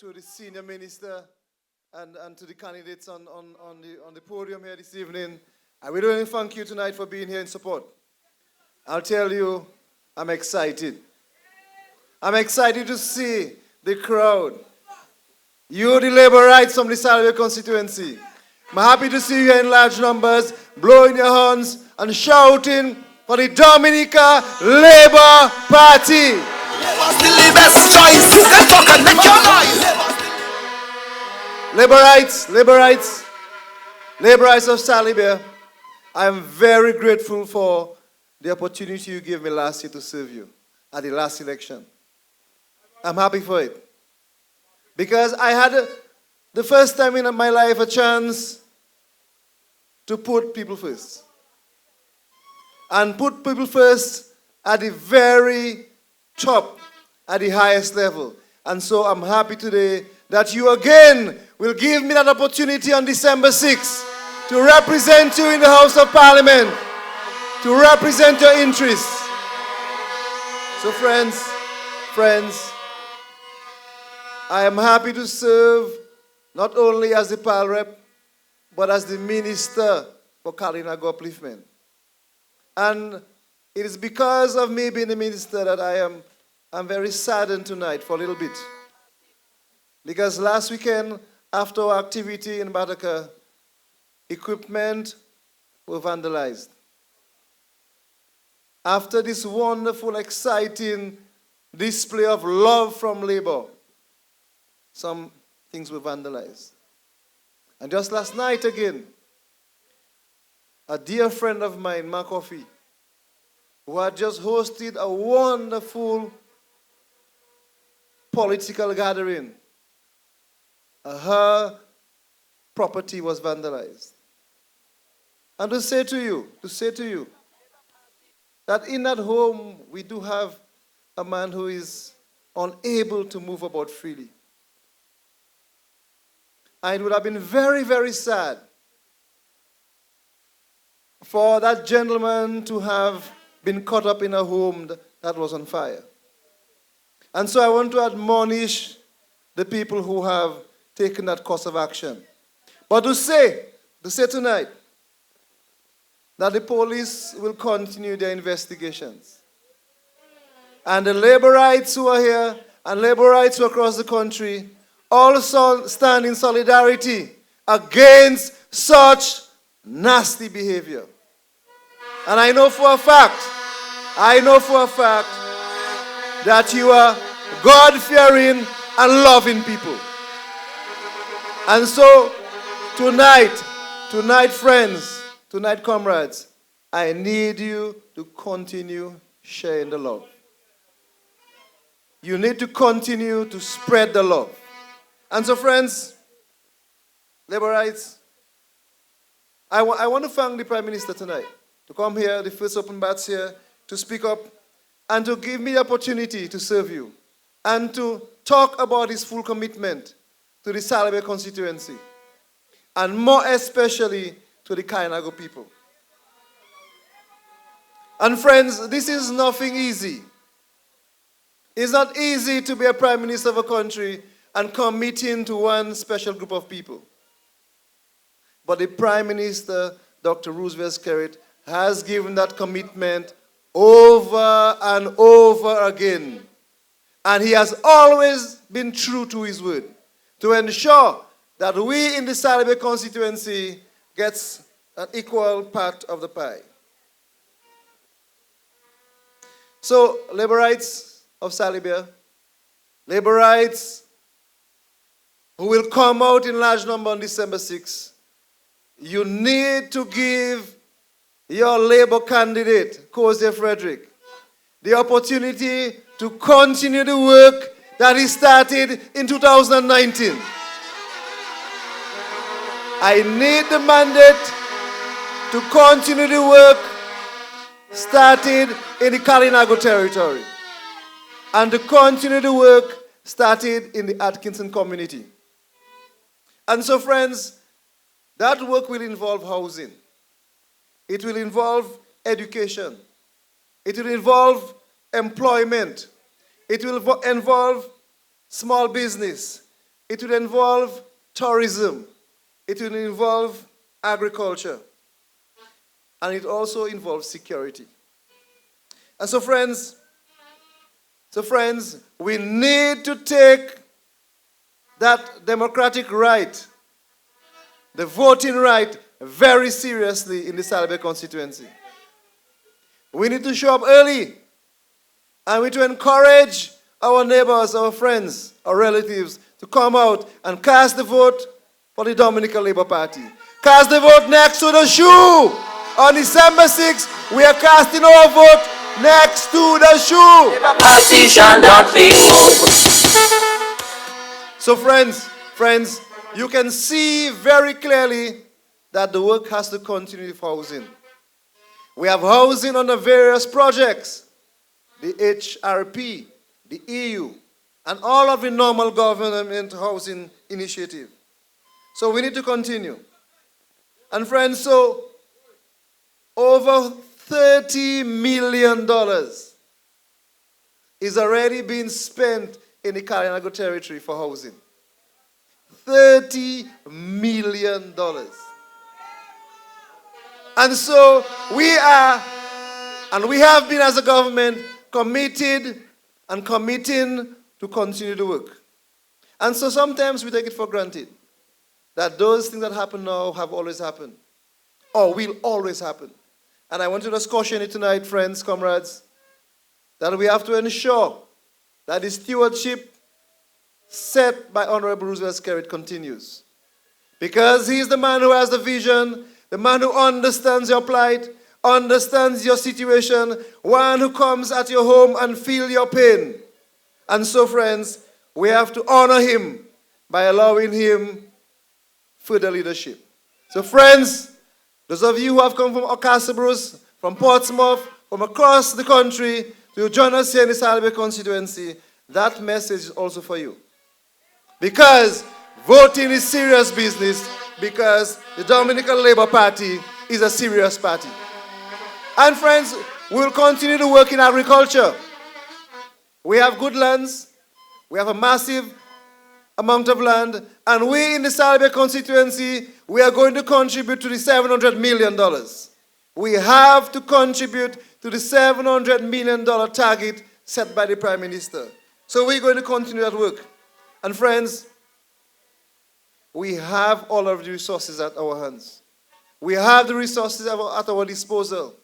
to the senior minister and to the candidates on the podium here this evening. I really want to thank you tonight for being here in support. I'll tell you, I'm excited. I'm excited to see the crowd. You, the Labourites from the Salybia constituency. I'm happy to see you in large numbers, blowing your horns and shouting for the Dominica Labour Party. Labourites of Salybia, I am very grateful for the opportunity you gave me last year to serve you at the last election. I'm happy for it. Because I had the first time in my life a chance to put people first. And put people first at the very top, at the highest level. And so I'm happy today that you again will give me that opportunity on December 6th to represent you in the House of Parliament, to represent your interests. So friends, I am happy to serve not only as the PAL rep, but as the Minister for Kalinago Upliftment. And it is because of me being the minister that I'm very saddened tonight for a little bit. Because last weekend, after our activity in Dominica, equipment were vandalized. After this wonderful, exciting display of love from Labour, some things were vandalized. And just last night again, a dear friend of mine, Mark Coffey, who had just hosted a wonderful political gathering, her property was vandalized. And to say to you, that in that home we do have a man who is unable to move about freely. And it would have been very, very sad for that gentleman to have been caught up in a home that was on fire. And so I want to admonish the people who have taken that course of action. But to say tonight that the police will continue their investigations. And the Labourites who are here and Labourites who are across the country also stand in solidarity against such nasty behavior. And I know for a fact that you are God-fearing and loving people. And so tonight friends, tonight comrades, I need you to continue sharing the love. You need to continue to spread the love. And so friends, Labourites, I want to thank the Prime Minister tonight to come here, the first open bats here, to speak up and to give me the opportunity to serve you and to talk about his full commitment to the Salybia constituency and more especially to the Kainago people. And friends, this is nothing easy. It's not easy to be a Prime Minister of a country and committing to one special group of people. But the Prime Minister, Dr. Roosevelt Skerrit, has given that commitment over and over again. And he has always been true to his word to ensure that we in the Salybia constituency gets an equal part of the pie. So, Labourites of Salybia, Labourites who will come out in large number on December 6th, you need to give your Labour candidate, Cozier Frederick, the opportunity to continue the work that he started in 2019. I need the mandate to continue the work started in the Kalinago territory and to continue the work started in the Atkinson community. And so friends, that work will involve housing. It will involve education. It will involve employment. It will involve small business. it will involve tourism, it will involve agriculture, and it also involves security. And so friends, we need to take that democratic right, the voting right, very seriously in the Salybia constituency. We need to show up early, and we need to encourage our neighbors, our friends, our relatives to come out and cast the vote for the Dominica Labour Party. Cast the vote next to the shoe. On December 6th, we are casting our vote next to the shoe. Labour Party shall not be moved. So friends, you can see very clearly that the work has to continue with housing. We have housing under various projects, the HRP, the EU, and all of the normal government housing initiative. So we need to continue. And friends, so over $30 million is already being spent in the Kalinago territory for housing. $30 million. And so we are, and we have been as a government, committed and committing to continue the work. And so sometimes we take it for granted that those things that happen now have always happened, or will always happen. And I want to just caution you tonight, friends, comrades, that we have to ensure that the stewardship set by Honorable Roosevelt Skerrit continues. Because he is the man who has the vision, the man who understands your plight, understands your situation, one who comes at your home and feel your pain. And so, friends, we have to honor him by allowing him further leadership. So, friends, those of you who have come from Ocasabros, from Portsmouth, from across the country to join us here in the Salybia constituency, that message is also for you. Because voting is serious business, because the Dominican Labour Party is a serious party. And friends, we'll continue to work in agriculture. We have good lands, we have a massive amount of land, and we in the Salybia constituency, we are going to contribute to the $700 million. We have to contribute to the $700 million target set by the Prime Minister. So we're going to continue that work. And friends, we have all of the resources at our hands. We have the resources at our disposal.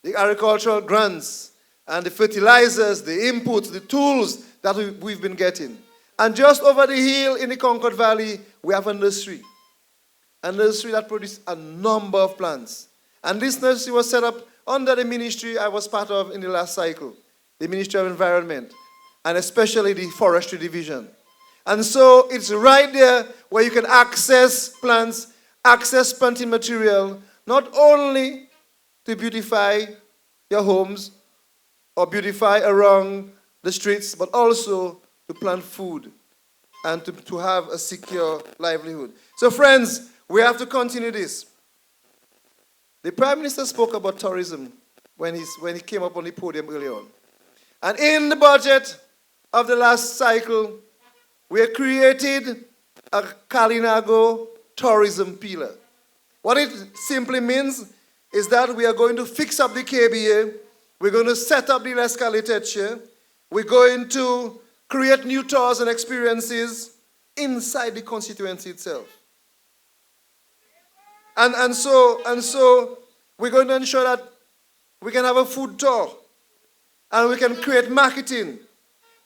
The agricultural grants and the fertilizers, the inputs, the tools that we've been getting. And just over the hill in the Concord Valley, we have a nursery. A nursery that produces a number of plants. And this nursery was set up under the ministry I was part of in the last cycle, the Ministry of Environment, and especially the Forestry Division. And so it's right there where you can access plants, access planting material, not only to beautify your homes or beautify around the streets, but also to plant food and to have a secure livelihood. So friends, we have to continue this. The Prime Minister spoke about tourism when he came up on the podium earlier on. And in the budget of the last cycle, we have created a Kalinago tourism pillar. What it simply means is that we are going to fix up the KBA, we're going to set up the escalated chair, we're going to create new tours and experiences inside the constituency itself. And so we're going to ensure that we can have a food tour and we can create marketing.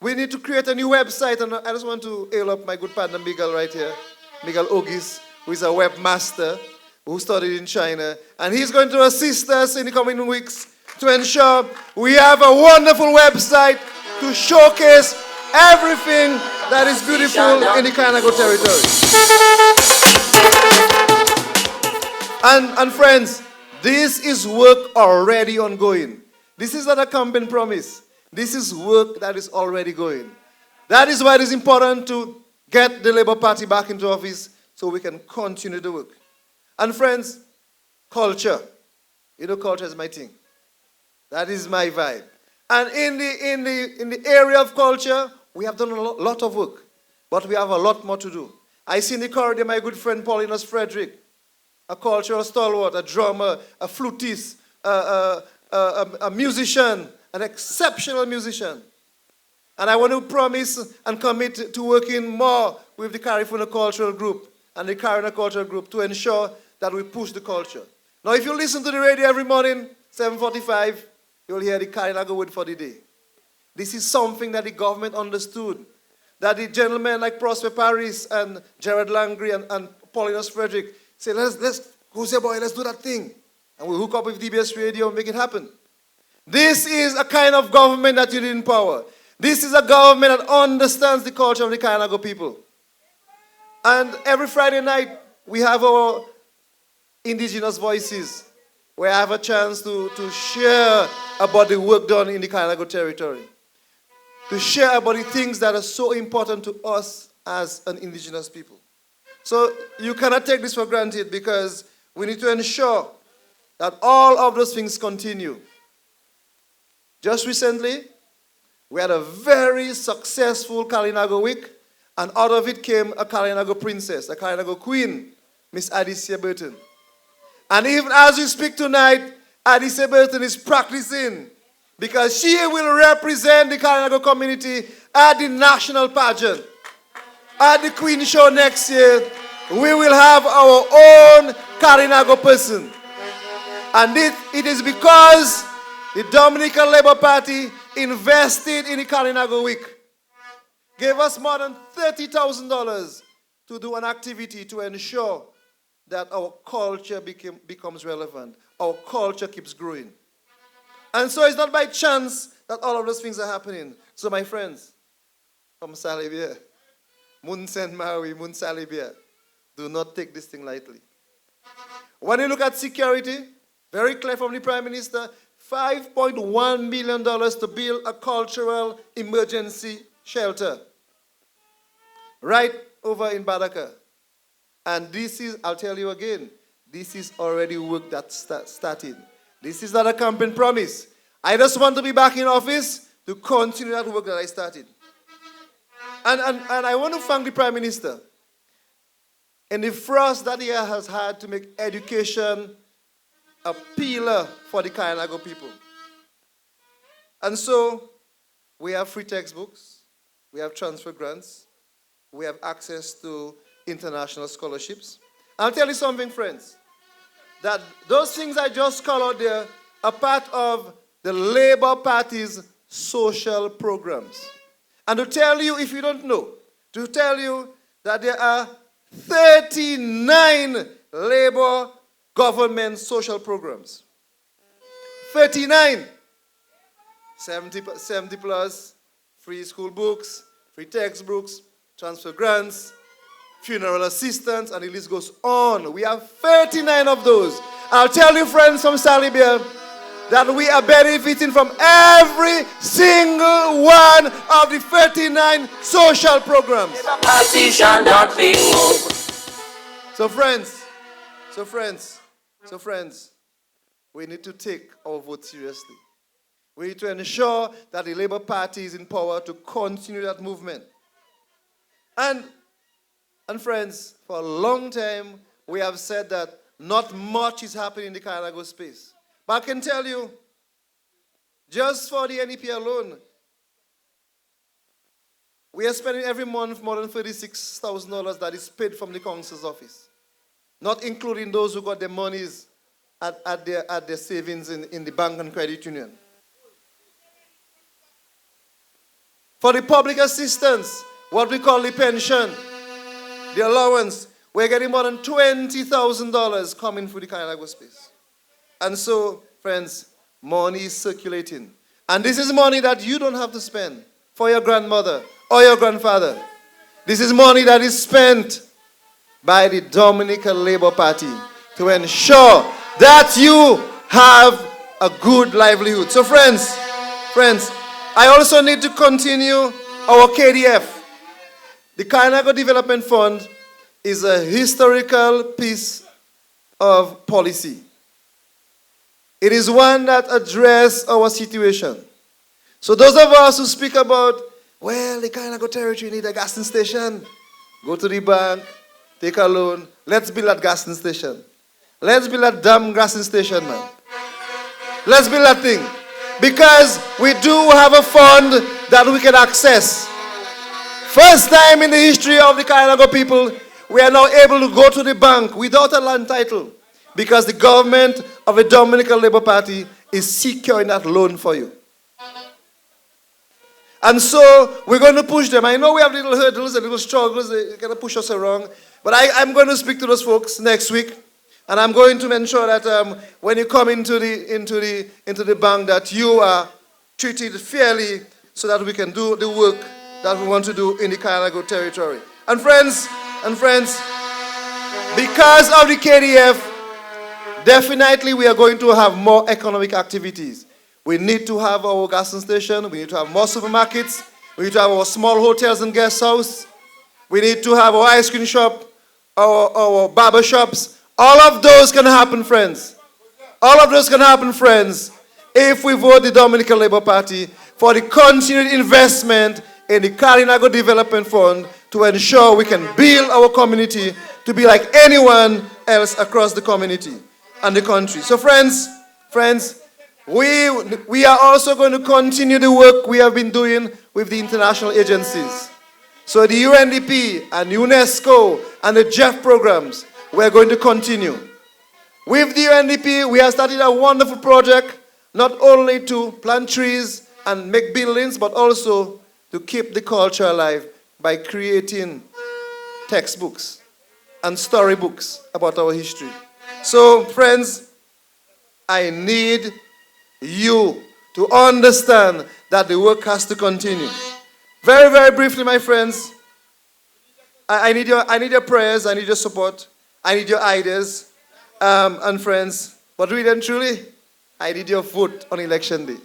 We need to create a new website, and I just want to hail up my good partner Miguel right here, Miguel Ogis, who is a webmaster who studied in China, and he's going to assist us in the coming weeks to ensure we have a wonderful website to showcase everything that is beautiful in the Kalinago territory. And friends, this is work already ongoing. This is not a campaign promise. This is work that is already going. That is why it is important to get the Labour Party back into office so we can continue the work. And friends, culture. You know, culture is my thing. That is my vibe. And in the area of culture, we have done a lot of work. but we have a lot more to do. I see in the corridor my good friend Frederick, a cultural stalwart, a drummer, a flutist, a musician, an exceptional musician. And I want to promise and commit to working more with the Carifuna Cultural Group and the Carina Cultural Group to ensure that we push the culture. Now, if you listen to the radio every morning, 7:45, you'll hear the Carinago word for the day. This is something that the government understood, that the gentlemen like Prosper Paris and Gerard Langry and Paulinus Frederick say, let's Cozier boy, let's do that thing. And we hook up with DBS Radio and make it happen. This is a kind of government that you need in power. This is a government that understands the culture of the Kainago people. And every Friday night, we have our indigenous voices, where I have a chance to share about the work done in the Kainago territory, to share about the things that are so important to us as an indigenous people. So you cannot take this for granted, because we need to ensure that all of those things continue. Just recently, we had a very successful Kalinago week, and out of it came a Kalinago princess, a Kalinago queen, Miss Adicia Burton. And even as we speak tonight, Adicia Burton is practicing, because she will represent the Kalinago community at the national pageant. At the Queen Show next year, we will have our own Kalinago person. And it is because the Dominica Labour Party invested in the Kalinago Week, gave us more than $30,000 to do an activity to ensure that our culture becomes relevant. Our culture keeps growing. And so it's not by chance that all of those things are happening. So my friends from Salybia, Mun Saint Mary, Mun Salybia, do not take this thing lightly. When you look at security, very clear from the Prime Minister, $5.1 million to build a cultural emergency shelter right over in Badaka. And this is, I'll tell you again, this is already work that started. This is not a campaign promise. I just want to be back in office to continue that work that I started. And I want to thank the Prime Minister in the thrust that he has had to make education a pillar for the Kainago people. And so, we have free textbooks, we have transfer grants, we have access to international scholarships. I'll tell you something, friends, that those things I just called out there are part of the Labour Party's social programs. And to tell you, if you don't know, to tell you that there are 39 Labour government social programs. 39. 70 plus, free school books, free textbooks, transfer grants, funeral assistance, and the list goes on. We have 39 of those. I'll tell you, friends from Salybia, that we are benefiting from every single one of the 39 social programs. So friends, we need to take our vote seriously. We need to ensure that the Labour Party is in power to continue that movement. And friends, for a long time, we have said that not much is happening in the Kainago space. But I can tell you, just for the NEP alone, we are spending every month more than $36,000 that is paid from the council's office, not including those who got their monies at their savings in the bank and credit union. For the public assistance, what we call the pension, the allowance, we're getting more than $20,000 coming through the Kainago space. And so, friends, money is circulating. And this is money that you don't have to spend for your grandmother or your grandfather. This is money that is spent by the Dominica Labour Party to ensure that you have a good livelihood. So friends, I also need to continue our KDF. The Kainago Development Fund is a historical piece of policy. It is one that addresses our situation. So those of us who speak about Well, the Kainago territory need a gas station. Go to the bank, take a loan. Let's build that gas station. Let's build that damn gas station, man. Let's build that thing. Because we do have a fund that we can access. First time in the history of the Kainago people, we are now able to go to the bank without a land title. Because the government of the Dominica Labour Party is securing that loan for you. And so we're going to push them. I know we have little hurdles and little struggles. They're going to push us around. But I'm going to speak to those folks next week. And I'm going to ensure that when you come into the bank, that you are treated fairly so that we can do the work that we want to do in the Kainago territory. And friends, because of the KDF, definitely we are going to have more economic activities. We need to have our gas station. We need to have more supermarkets. We need to have our small hotels and guest house. We need to have our ice cream shop, our barber shops. All of those can happen, friends. All of those can happen, friends, if we vote the Dominica Labour Party for the continued investment in the Kainago Development Fund to ensure we can build our community to be like anyone else across the community and the country. So friends, we are also going to continue the work we have been doing with the international agencies. So the UNDP and UNESCO and the JEF programs, we're going to continue. With the UNDP, we have started a wonderful project, not only to plant trees and make buildings, but also to keep the culture alive by creating textbooks and storybooks about our history. So, friends, I need you to understand that the work has to continue. Very, very briefly, my friends, I need your prayers, I need your support, I need your ideas, and friends, but really and truly, I need your vote on election day.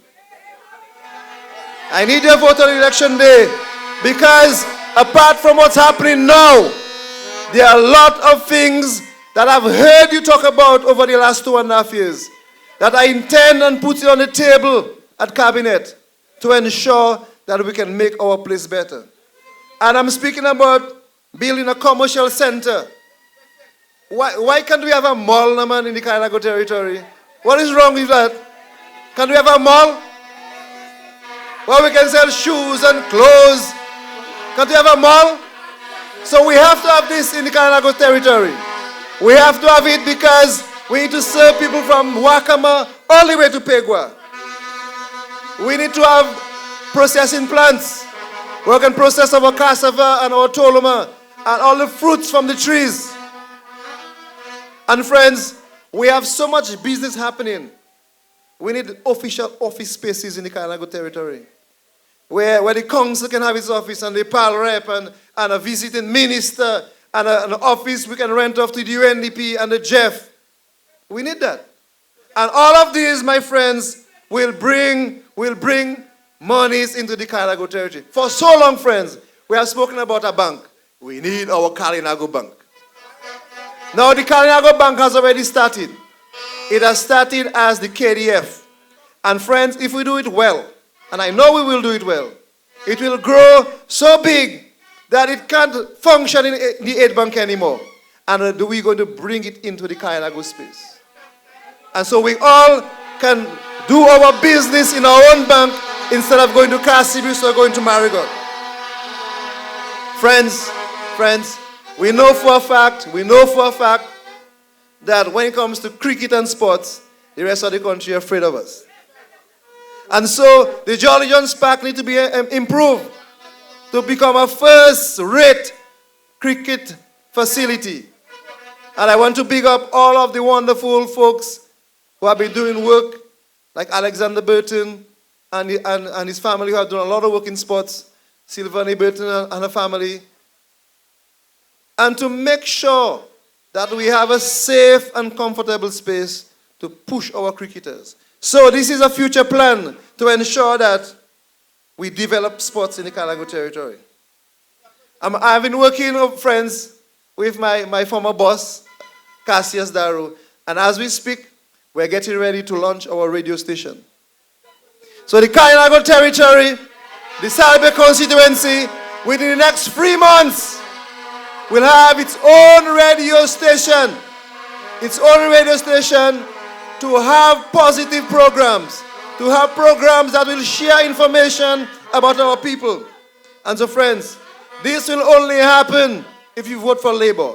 I need your vote on election day, because apart from what's happening now, there are a lot of things that I've heard you talk about over the last 2.5 years that I intend and put it on the table at cabinet to ensure that we can make our place better. And I'm speaking about building a commercial center. Why can't we have a mall, man, in the Kainago territory? What is wrong with that? Can we have a mall where we can sell shoes and clothes? Can't we have a mall? So we have to have this in the Kainago territory. We have to have it because we need to serve people from Wakama all the way to Pegua. We need to have processing plants where we can process our cassava and our toloma and all the fruits from the trees. And friends, we have so much business happening. We need official office spaces in the Kainago territory where the council can have its office and the PAL rep and a visiting minister and an office we can rent off to the UNDP and the JEF. We need that. And all of these, my friends, will bring monies into the Kainago territory. For so long, friends, we have spoken about a bank. We need our Kainago Bank. Now the Kainago Bank has already started. It has started as the KDF. And friends, if we do it well, and I know we will do it well, it will grow so big that it can't function in the aid bank anymore. And we're going to bring it into the Kainago space. And so we all can do our business in our own bank instead of going to Cassius or going to Marigot. Friends, we know for a fact that when it comes to cricket and sports, the rest of the country are afraid of us. And so the Jolly John's Park need to be improved to become a first-rate cricket facility. And I want to big up all of the wonderful folks who have been doing work, like Alexander Burton and his family, who have done a lot of work in sports, Sylvanie Burton and her family, and to make sure that we have a safe and comfortable space to push our cricketers. So this is a future plan to ensure that we develop sports in the Kainago territory. I've been working, friends, with my former boss, Cassius Daru, and as we speak, we're getting ready to launch our radio station. So the Kainago territory the Salybia constituency, within the next 3 months, will have its own radio station. Its own radio station to have positive programs. To have programs that will share information about our people. And so friends, this will only happen if you vote for Labour.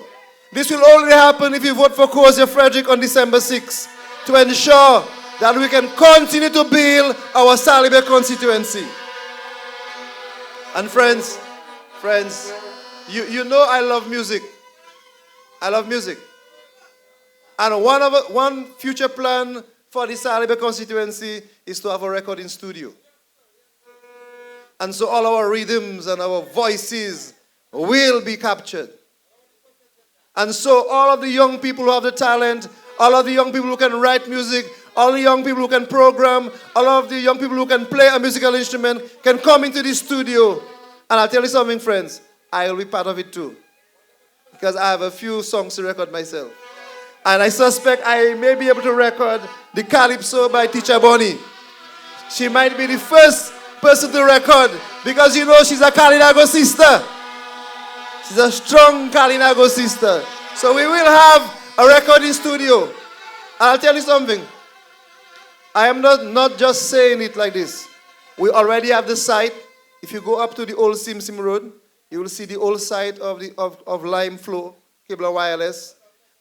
This will only happen if you vote for Cozier Frederick on December 6th to ensure that we can continue to build our Salybia constituency. And friends, you know I love music. I love music. And one future plan for the Salybia constituency is to have a recording studio. And so all our rhythms and our voices will be captured. And so all of the young people who have the talent, all of the young people who can write music, all the young people who can program, all of the young people who can play a musical instrument can come into the studio. And I'll tell you something, friends, I will be part of it too. Because I have a few songs to record myself. And I suspect I may be able to record the Calypso by Teacher Bonnie. She might be the first person to record because you know she's a Kalinago sister. She's a strong Kalinago sister. So we will have a recording studio. And I'll tell you something. I am not just saying it like this. We already have the site. If you go up to the old Sim Road, you will see the old site of Lime Flow, Cable and Wireless.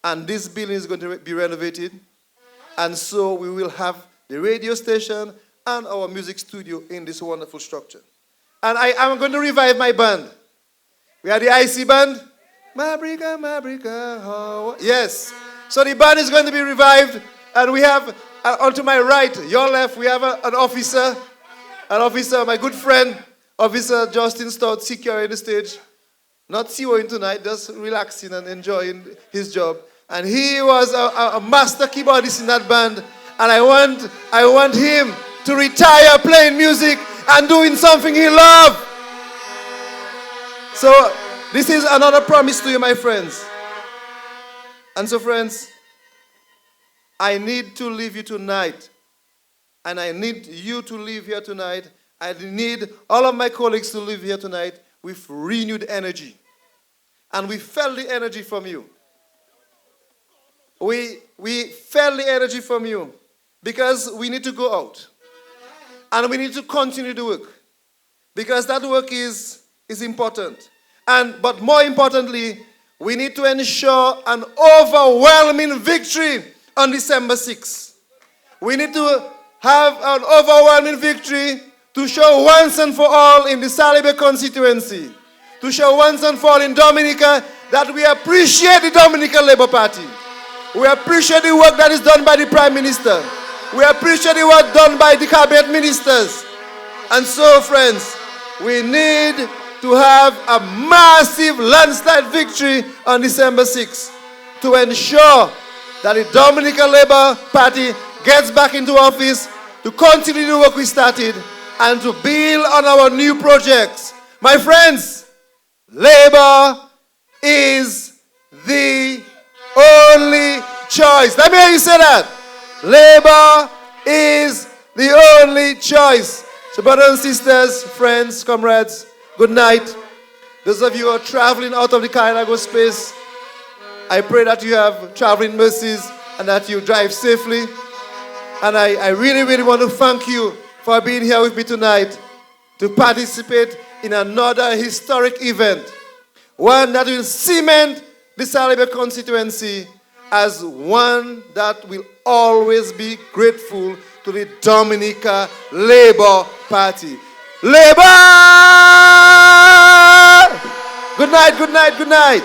And this building is going to be renovated. And so we will have the radio station and our music studio in this wonderful structure. And I am going to revive my band. We are the IC band. Mabrika, oh. Yes. So the band is going to be revived. And we have, onto my right, your left, we have an officer, my good friend, Officer Justin Stout, securing the stage. Not COing tonight, just relaxing and enjoying his job. And he was a master keyboardist in that band. And I want him to retire playing music and doing something he loves. So this is another promise to you, my friends. And so, friends, I need to leave you tonight. And I need you to leave here tonight. I need all of my colleagues to leave here tonight with renewed energy. And we felt the energy from you. We felt the energy from you because we need to go out. And we need to continue the work. Because that work is important. But more importantly, we need to ensure an overwhelming victory on December 6th. We need to have an overwhelming victory to show once and for all in the Salybia constituency, to show once and for all in Dominica that we appreciate the Dominica Labour Party. We appreciate the work that is done by the Prime Minister. We appreciate the work done by the Cabinet Ministers. And so, friends, we need to have a massive landslide victory on December 6th to ensure that the Dominica Labour Party gets back into office to continue the work we started and to build on our new projects. My friends, Labour is the only choice. Let me hear you say that. Labour is the only choice. So brothers and sisters, friends, comrades, good night. Those of you who are traveling out of the Kalinago space, I pray that you have traveling mercies and that you drive safely. And I really, really want to thank you for being here with me tonight to participate in another historic event. One that will cement the Salybia constituency as one that will always be grateful to the Dominica Labour Party. Labour! Good night, good night, good night.